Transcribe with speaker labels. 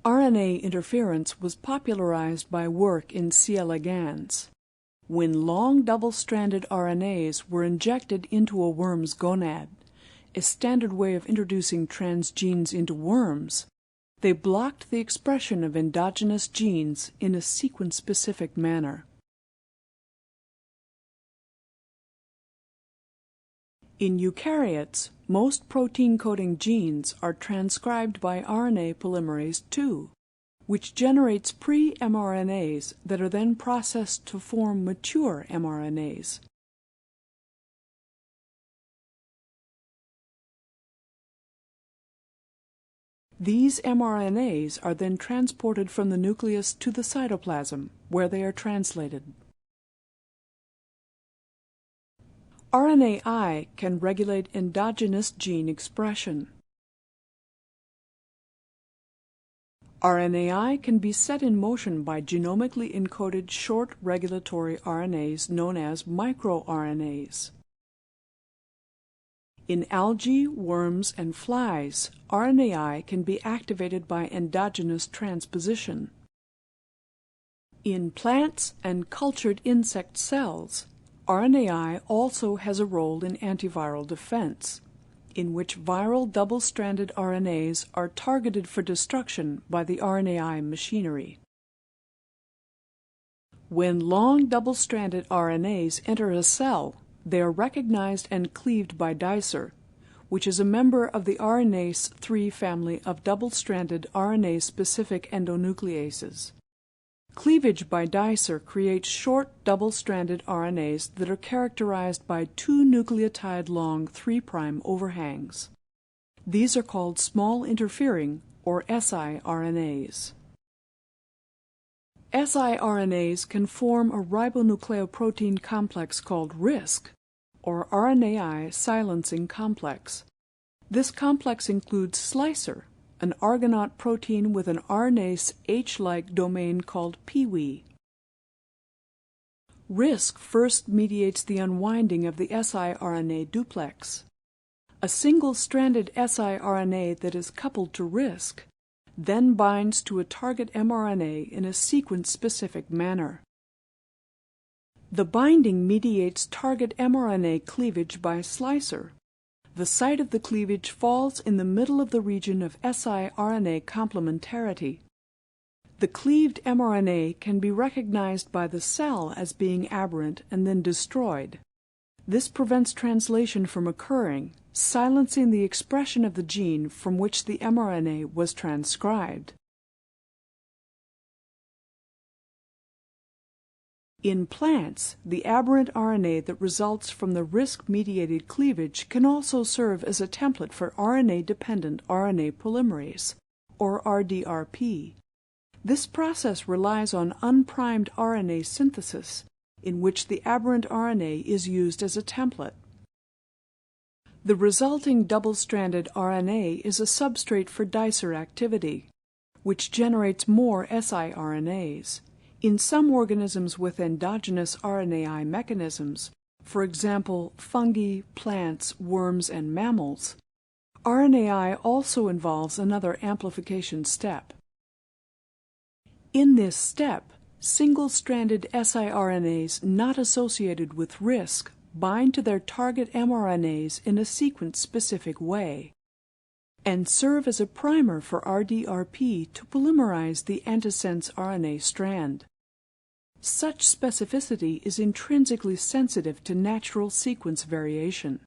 Speaker 1: RNA interference was popularized by work in C. elegans, when long double-stranded RNAs were injected into a worm's gonad, a standard way of introducing transgenes into worms. They blocked the expression of endogenous genes in a sequence-specific manner. In eukaryotes, most protein-coding genes are transcribed by RNA polymerase II, which generates pre-mRNAs that are then processed to form mature mRNAs. These mRNAs are then transported from the nucleus to the cytoplasm, where they are translated. RNAi can regulate endogenous gene expression. RNAi can be set in motion by genomically encoded short regulatory RNAs known as microRNAs. In algae, worms, and flies, RNAi can be activated by endogenous transposition. In plants and cultured insect cells, RNAi also has a role in antiviral defense, in which viral double-stranded RNAs are targeted for destruction by the RNAi machinery. When long double-stranded RNAs enter a cell, they are recognized and cleaved by dicer, which is a member of the RNase III family of double-stranded RNA-specific endonucleases. Cleavage by dicer creates short double-stranded RNAs that are characterized by two nucleotide-long 3' overhangs. These are called small interfering, or siRNAs. siRNAs can form a ribonucleoprotein complex called RISC, or RNAi silencing complex. This complex includes slicer, an Argonaute protein with an RNase H-like domain called PW. RISC first mediates the unwinding of the siRNA duplex. A single-stranded siRNA that is coupled to RISC then binds to a target mRNA in a sequence-specific manner. The binding mediates target mRNA cleavage by slicer. The site of the cleavage falls in the middle of the region of siRNA complementarity. The cleaved mRNA can be recognized by the cell as being aberrant and then destroyed. This prevents translation from occurring, silencing the expression of the gene from which the mRNA was transcribed. In plants, the aberrant RNA that results from the RISC-mediated cleavage can also serve as a template for RNA-dependent RNA polymerase, or RDRP. This process relies on unprimed RNA synthesis, in which the aberrant RNA is used as a template. The resulting double-stranded RNA is a substrate for dicer activity, which generates more siRNAs. In some organisms with endogenous RNAi mechanisms, for example, fungi, plants, worms, and mammals, RNAi also involves another amplification step. In this step, single-stranded siRNAs not associated with RISC bind to their target mRNAs in a sequence-specific way and serve as a primer for RDRP to polymerize the antisense RNA strand. Such specificity is intrinsically sensitive to natural sequence variation.